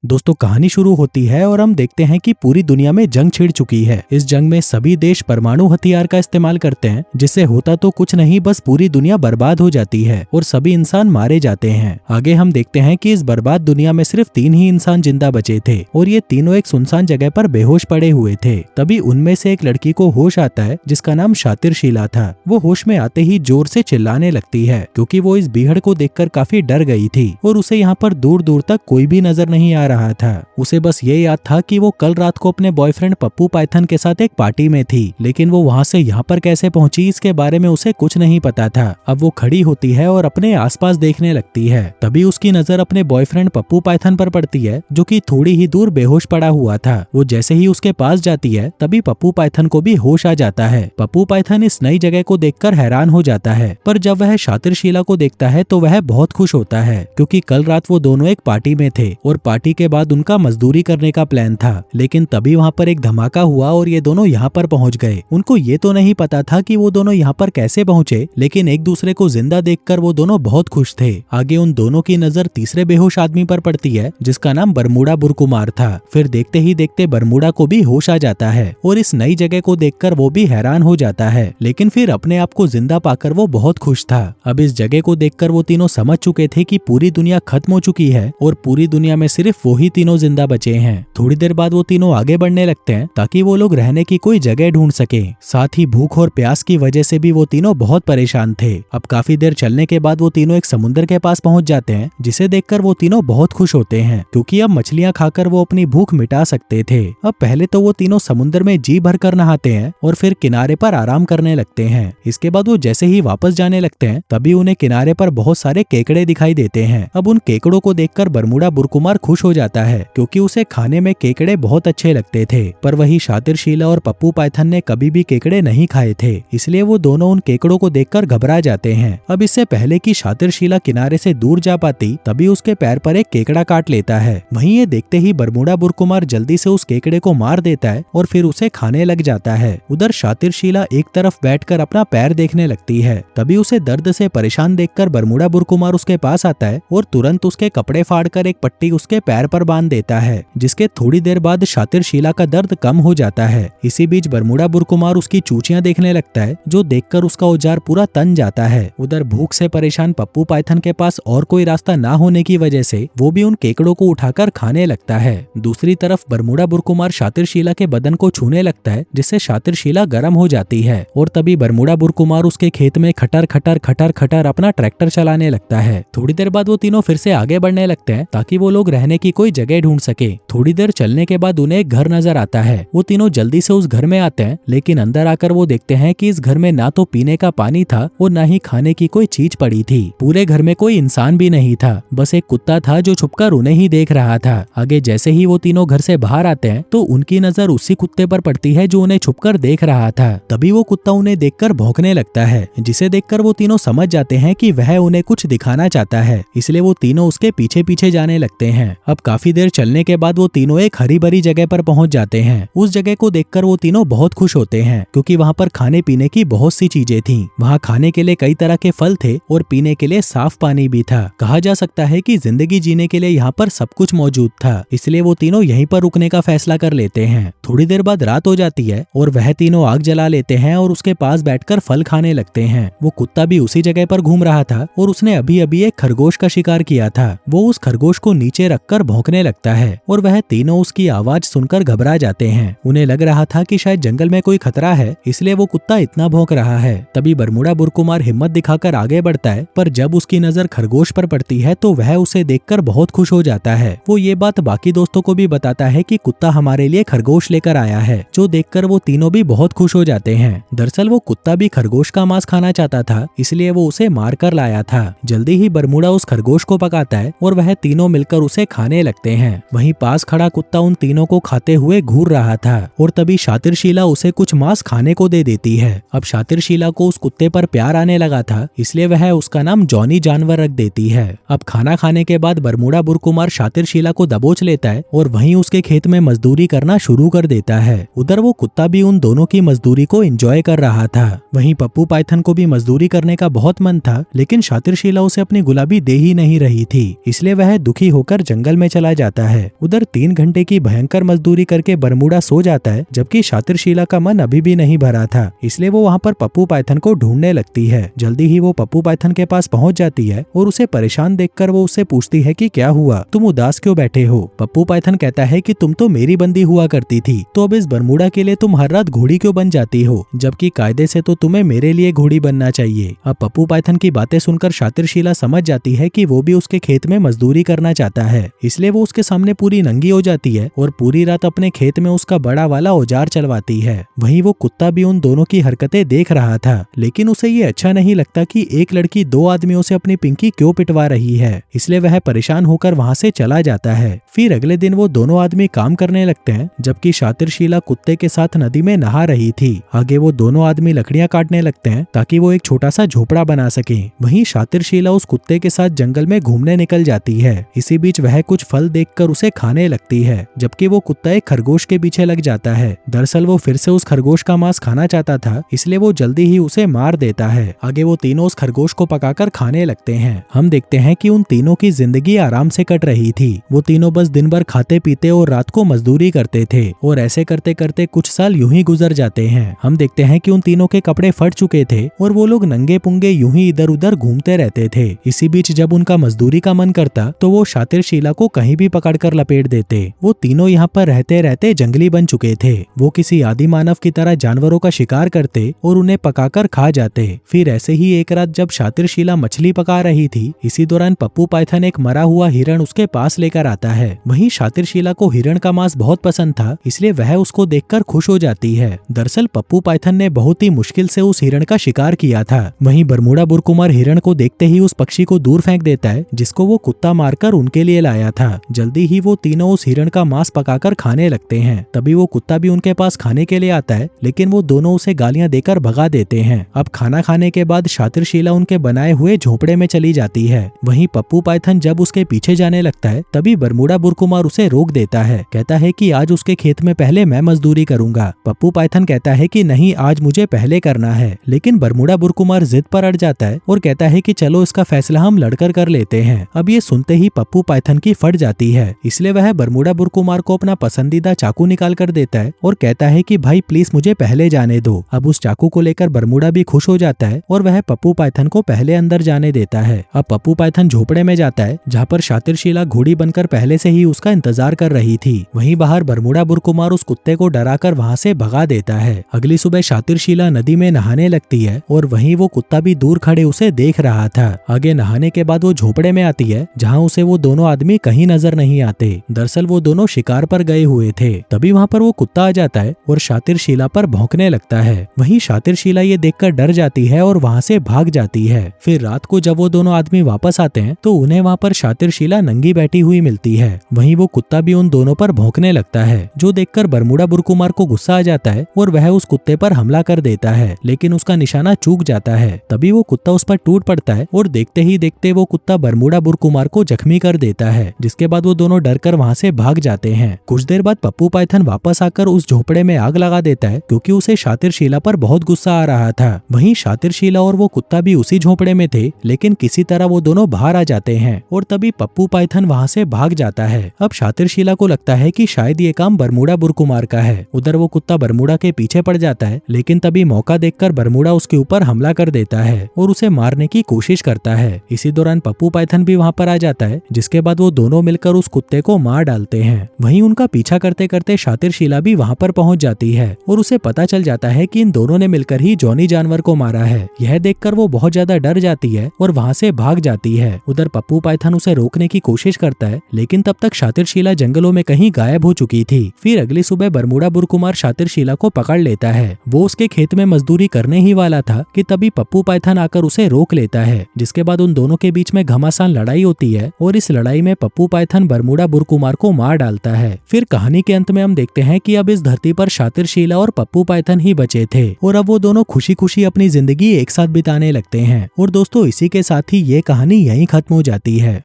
दोस्तों कहानी शुरू होती है और हम देखते हैं कि पूरी दुनिया में जंग छिड़ चुकी है। इस जंग में सभी देश परमाणु हथियार का इस्तेमाल करते हैं, जिससे होता तो कुछ नहीं बस पूरी दुनिया बर्बाद हो जाती है और सभी इंसान मारे जाते हैं। आगे हम देखते हैं कि इस बर्बाद दुनिया में सिर्फ 3 ही इंसान जिंदा बचे थे और ये तीनों एक सुनसान जगह पर बेहोश पड़े हुए थे। तभी उनमें से एक लड़की को होश आता है जिसका नाम शातिर शीला था। वो होश में आते ही जोर से चिल्लाने लगती है क्योंकि वो इस बीहड़ को देखकर काफी डर गई थी और उसे यहाँ पर दूर दूर तक कोई भी नजर नहीं आ रहा था। उसे बस ये याद था कि वो कल रात को अपने बॉयफ्रेंड पप्पू पाइथन के साथ एक पार्टी में थी, लेकिन वो वहाँ से यहाँ पर कैसे पहुंची इसके बारे में उसे कुछ नहीं पता था। अब वो खड़ी होती है और अपने आसपास देखने लगती है। तभी उसकी नजर अपने बॉयफ्रेंड पप्पू पाइथन पर पड़ती है जो कि थोड़ी ही दूर बेहोश पड़ा हुआ था। वो जैसे ही उसके पास जाती है तभी पप्पू पाइथन को भी होश आ जाता है। पप्पू पाइथन इस नई जगह को देखकर हैरान हो जाता है, पर जब वह शातिर शीला को देखता है तो वह बहुत खुश होता है क्योंकि कल रात वो दोनों एक पार्टी में थे और पार्टी के बाद उनका मजदूरी करने का प्लान था। लेकिन तभी वहाँ पर एक धमाका हुआ और ये दोनों यहाँ पर पहुँच गए। उनको ये तो नहीं पता था कि वो दोनों यहाँ पर कैसे पहुँचे, लेकिन एक दूसरे को जिंदा देखकर वो दोनों बहुत खुश थे। आगे उन दोनों की नजर तीसरे बेहोश आदमी पर पड़ती है जिसका नाम बरमूडा बुरकुमार था। फिर देखते ही देखते बरमूडा को भी होश आ जाता है और इस नई जगह को देखकर वो भी हैरान हो जाता है, लेकिन फिर अपने आप को जिंदा पाकर वो बहुत खुश था। अब इस जगह को देखकर वो तीनों समझ चुके थे कि पूरी दुनिया खत्म हो चुकी है और पूरी दुनिया में सिर्फ वो ही तीनों जिंदा बचे हैं। थोड़ी देर बाद वो तीनों आगे बढ़ने लगते हैं ताकि वो लोग रहने की कोई जगह ढूंढ सके। साथ ही भूख और प्यास की वजह से भी वो तीनों बहुत परेशान थे। अब काफी देर चलने के बाद वो तीनों एक समुद्र के पास पहुंच जाते हैं, जिसे देखकर वो तीनों बहुत खुश होते हैं क्योंकि अब मछलियां खाकर वो अपनी भूख मिटा सकते थे। अब पहले तो वो तीनों समुद्र में जी भर कर नहाते हैं और फिर किनारे पर आराम करने लगते हैं। इसके बाद वो जैसे ही वापस जाने लगते हैं तभी उन्हें किनारे पर बहुत सारे केकड़े दिखाई देते हैं। अब उन केकड़ों को देखकर बरमूडा बुरकुमार खुश हो जाता है क्योंकि उसे खाने में केकड़े बहुत अच्छे लगते थे, पर वही शातिर शीला और पप्पू पाइथन ने कभी भी केकड़े नहीं खाए थे, इसलिए वो दोनों उन केकड़ों को देखकर घबरा जाते हैं। अब इससे पहले कि शातिर शीला किनारे से दूर जा पाती तभी उसके पैर पर एक केकड़ा काट लेता है। वहीं ये देखते ही बरमूडा बुरकुमार जल्दी से उस केकड़े को मार देता है और फिर उसे खाने लग जाता है। उधर शातिर शीला एक तरफ बैठकर अपना पैर देखने लगती है। तभी उसे दर्द से परेशान देखकर बरमूडा बुरकुमार उसके पास आता है और तुरंत उसके कपड़े फाड़कर एक पट्टी उसके पैर पर बांध देता है, जिसके थोड़ी देर बाद शातिर शीला का दर्द कम हो जाता है। इसी बीच बरमूडा बुरकुमार उसकी चूचियां देखने लगता है जो देखकर उसका औजार पूरा तन जाता है। उधर भूख से परेशान पप्पू पाइथन के पास और कोई रास्ता ना होने की वजह से वो भी उन केकड़ों को उठाकर खाने लगता है। दूसरी तरफ बरमूडा बुरकुमार शातिर शीला के बदन को छूने लगता है जिससे शातिर शीला गर्म हो जाती है और तभी बरमूडा बुरकुमार उसके खेत में खटर खटर खटर खटर अपना ट्रैक्टर चलाने लगता है। थोड़ी देर बाद वो तीनों फिर से आगे बढ़ने लगते हैं ताकि वो लोग रहने की कोई जगह ढूंढ सके। थोड़ी देर चलने के बाद उन्हें एक घर नजर आता है। वो तीनों जल्दी से उस घर में आते हैं, लेकिन अंदर आकर वो देखते हैं कि इस घर में ना तो पीने का पानी था और ना ही खाने की कोई चीज पड़ी थी। पूरे घर में कोई इंसान भी नहीं था, बस एक कुत्ता था जो छुपकर उन्हें ही देख रहा था। आगे जैसे ही वो तीनों घर से बाहर आते हैं तो उनकी नजर उसी कुत्ते पर पड़ती है जो उन्हें छुपकर देख रहा था। तभी वो कुत्ता उन्हें देखकर भौंकने लगता है, जिसे देखकर वो तीनों समझ जाते हैं कि वह उन्हें कुछ दिखाना चाहता है, इसलिए वो तीनों उसके पीछे पीछे जाने लगते हैं। अब काफी देर चलने के बाद वो तीनों एक हरी भरी जगह पर पहुंच जाते हैं। उस जगह को देखकर वो तीनों बहुत खुश होते हैं क्योंकि वहाँ पर खाने पीने की बहुत सी चीजें थीं। वहाँ खाने के लिए कई तरह के फल थे और पीने के लिए साफ पानी भी था। कहा जा सकता है कि जिंदगी जीने के लिए यहाँ पर सब कुछ मौजूद था, इसलिए वो तीनों यहीं पर रुकने का फैसला कर लेते हैं। थोड़ी देर बाद रात हो जाती है और वह तीनों आग जला लेते हैं और उसके पास बैठकर फल खाने लगते हैं। वो कुत्ता भी उसी जगह पर घूम रहा था और उसने अभी अभी एक खरगोश का शिकार किया था। वो उस खरगोश को नीचे रखकर भौंकने लगता है और वह तीनों उसकी आवाज सुनकर घबरा जाते हैं। उन्हें लग रहा था कि शायद जंगल में कोई खतरा है, इसलिए वो कुत्ता इतना भौंक रहा है। तभी बरमूडा बुरकुमार हिम्मत दिखाकर आगे बढ़ता है, पर जब उसकी नजर खरगोश पर पड़ती है तो वह उसे देखकर बहुत खुश हो जाता है। वो ये बात बाकी दोस्तों को भी बताता है कि कुत्ता हमारे लिए खरगोश लेकर आया है, जो देखकर वो तीनों भी बहुत खुश हो जाते हैं। दरअसल वो कुत्ता भी खरगोश का मांस खाना चाहता था, इसलिए वो उसे मार कर लाया था। जल्दी ही बरमूडा उस खरगोश को पकाता है और वह तीनों मिलकर उसे खाने लगते हैं। वहीं पास खड़ा कुत्ता उन तीनों को खाते हुए घूर रहा था और तभी शातिर शीला उसे कुछ मांस खाने को दे देती है। अब शातिर शीला को उस कुत्ते पर प्यार आने लगा था, इसलिए वह उसका नाम जॉनी जानवर रख देती है। अब खाना खाने के बाद बरमूडा बुरकुमार शातिर शीला को दबोच लेता है और वहीं उसके खेत में मजदूरी करना शुरू कर देता है। उधर वो कुत्ता भी उन दोनों की मजदूरी को एंजॉय कर रहा था। वहीं पप्पू पाइथन को भी मजदूरी करने का बहुत मन था, लेकिन शातिर शीला उसे अपनी गुलाबी दे ही नहीं रही थी, इसलिए वह दुखी होकर जंगल में चला जाता है। उधर 3 घंटे की भयंकर मजदूरी करके बरमूडा सो जाता है, जबकि शातिरशीला का मन अभी भी नहीं भरा था, इसलिए वो वहाँ पर पप्पू पाइथन को ढूंढने लगती है। जल्दी ही वो पप्पू पाइथन के पास पहुँच जाती है और उसे परेशान देखकर वो उससे पूछती है कि क्या हुआ, तुम उदास क्यों बैठे हो। पप्पू पाइथन कहता है कि तुम तो मेरी बंदी हुआ करती थी, तो अब इस बरमूडा के लिए तुम हर रात घोड़ी क्यों बन जाती हो, जबकि कायदे से तो तुम्हें मेरे लिए घोड़ी बनना चाहिए। अब पप्पू पाइथन की बातें सुनकर शातिरशीला समझ जाती है कि वो भी उसके खेत में मजदूरी करना चाहता है, इसलिए वो उसके सामने पूरी नंगी हो जाती है और पूरी रात अपने खेत में उसका बड़ा वाला औजार चलवाती है। वहीं वो कुत्ता भी उन दोनों की हरकतें देख रहा था, लेकिन उसे ये अच्छा नहीं लगता कि एक लड़की 2 आदमियों से अपनी पिंकी क्यों पिटवा रही है, इसलिए वह परेशान होकर वहाँ से चला जाता है। फिर अगले दिन वो दोनों आदमी काम करने लगते हैं, जबकि शातिरशीला कुत्ते के साथ नदी में नहा रही थी। आगे वो दोनों आदमी लकड़ियां काटने लगते हैं ताकि वो एक छोटा सा झोपड़ा बना सके। वहीं शातिरशीला उस कुत्ते के साथ जंगल में घूमने निकल जाती है। इसी बीच वह कुछ फल देखकर उसे खाने लगती है, जबकि वो कुत्ता एक खरगोश के पीछे लग जाता है। दरअसल वो फिर से उस खरगोश का मांस खाना चाहता था, इसलिए वो जल्दी ही उसे मार देता है। आगे वो तीनों उस खरगोश को पकाकर खाने लगते हैं। हम देखते हैं कि उन तीनों की जिंदगी आराम से कट रही थी। वो तीनों बस दिन भर खाते पीते और रात को मजदूरी करते थे और ऐसे करते करते कुछ साल यूं ही गुजर जाते हैं। हम देखते हैं कि उन तीनों के कपड़े फट चुके थे और वो लोग नंगे पुंगे यूं ही इधर उधर घूमते रहते थे। इसी बीच जब उनका मजदूरी का मन करता तो वो शातिरशीला को कहीं भी पकड़कर लपेट देते। वो तीनों यहाँ पर रहते रहते जंगली बन चुके थे। वो किसी आदि मानव की तरह जानवरों का शिकार करते और उन्हें पकाकर खा जाते। फिर ऐसे ही एक रात जब शातिरशीला मछली पका रही थी, इसी दौरान पप्पू पाइथन एक मरा हुआ हिरण उसके पास लेकर आता है। वहीं शातिरशीला को हिरण का मांस बहुत पसंद था, इसलिए वह उसको देखकर खुश हो जाती है। दरअसल पप्पू पाइथन ने बहुत ही मुश्किल से उस हिरण का शिकार किया था। वहीं बरमूडा बुरकुमार हिरण को देखते ही उस पक्षी को दूर फेंक देता है, जिसको वो कुत्ता मारकर उनके लिए लाया था। जल्दी ही वो तीनों उस हिरण का मांस पकाकर खाने लगते हैं। तभी वो कुत्ता भी उनके पास खाने के लिए आता है, लेकिन वो दोनों उसे गालियां देकर भगा देते हैं। अब खाना खाने के बाद शातिरशीला उनके बनाए हुए झोपड़े में चली जाती है। वहीं पप्पू पाइथन जब उसके पीछे जाने लगता है, तभी बरमूडा बुरकुमार उसे रोक देता है। कहता है कि आज उसके खेत में पहले मैं मजदूरी करूंगा। पप्पू पाइथन कहता है कि नहीं, आज मुझे पहले करना है, लेकिन बरमूडा बुरकुमार जिद पर अड़ जाता है और कहता है कि चलो इसका फैसला हम लड़कर कर लेते हैं। अब ये सुनते ही पप्पू पाइथन की फट जाती है, इसलिए वह बरमूडा बुरकुमार को अपना पसंदीदा चाकू निकाल कर देता है और कहता है कि भाई प्लीज मुझे पहले जाने दो। अब उस चाकू को लेकर बरमूडा भी खुश हो जाता है और वह पप्पू पाइथन को पहले अंदर जाने देता है। अब पप्पू पाइथन झोपड़े में जाता है, जहाँ पर शातिरशीला घोड़ी बनकर पहले से ही उसका इंतजार कर रही थी। वहीं बाहर बरमूडा बुरकुमार उस कुत्ते को डराकर वहाँ से भगा देता है। अगली सुबह शातिरशीला नदी में नहाने लगती है और वहीं वो कुत्ता भी दूर खड़े उसे देख रहा था। आगे नहाने के बाद वो झोपड़े में आती है, जहाँ उसे वो दोनों आदमी कहीं नजर नहीं आते। दरअसल वो दोनों शिकार पर गए हुए थे। तभी वहाँ पर वो कुत्ता आ जाता है और शातिरशीला पर भौंकने लगता है। वहीं शातिरशीला ये देखकर डर जाती है और वहाँ से भाग जाती है। फिर रात को जब वो दोनों आदमी वापस आते हैं तो उन्हें वहाँ पर शातिरशीला नंगी बैठी हुई मिलती है। वहीं वो कुत्ता भी उन दोनों पर भौंकने लगता है, जो देखकर बरमूडा बुरकुमार को गुस्सा आ जाता है और वह उस कुत्ते पर हमला कर देता है, लेकिन उसका निशाना चूक जाता है। तभी वो कुत्ता उस पर टूट पड़ता है और देखते ही देखते वो कुत्ता बरमूडा बुरकुमार को जख्मी कर देता है, जिसके बाद वो दोनों डरकर वहाँ से भाग जाते हैं। कुछ देर बाद पप्पू पाइथन वापस आकर उस झोपड़े में आग लगा देता है, क्योंकि उसे शातिरशीला पर बहुत गुस्सा आ रहा था। वहीं शातिरशीला और वो कुत्ता भी उसी झोपड़े में थे, लेकिन किसी तरह वो दोनों बाहर आ जाते हैं और तभी पप्पू पाइथन वहाँ से भाग जाता है। अब शातिरशीला को लगता है कि शायद ये काम बरमूडा बुरकुमार का है। उधर वो कुत्ता बरमूडा के पीछे पड़ जाता है, लेकिन तभी मौका देखकर बरमूडा उसके ऊपर हमला कर देता है और उसे मारने की कोशिश करता है। इसी दौरान पप्पू पाइथन भी वहाँ पर आ जाता है, जिसके बाद वो दोनों मिलकर उस कुत्ते को मार डालते हैं। वहीं उनका पीछा करते करते शातिरशीला भी वहाँ पर पहुँच जाती है और उसे पता चल जाता है कि इन दोनों ने मिलकर ही जॉनी जानवर को मारा है। यह देखकर वो बहुत ज्यादा डर जाती है और वहाँ से भाग जाती है। उधर पप्पू पाइथन उसे रोकने की कोशिश करता है, लेकिन तब तक शातिरशीला जंगलों में कहीं गायब हो चुकी थी। फिर अगली सुबह बरमूडा बुरकुमार शातिरशीला को पकड़ लेता है। वो उसके खेत में मजदूरी करने ही वाला था कि तभी पप्पू पाइथन आकर उसे रोक लेता है, जिसके बाद उन दोनों के बीच में घमासान लड़ाई होती है और इस लड़ाई में पप्पू पाइथन बरमूडा बुरकुमार को मार डालता है। फिर कहानी के अंत में हम देखते हैं कि अब इस धरती पर शातिरशीला और पप्पू पाइथन ही बचे थे और अब वो दोनों खुशी खुशी अपनी जिंदगी एक साथ बिताने लगते हैं। और दोस्तों, इसी के साथ ही ये कहानी यहीं खत्म हो जाती है।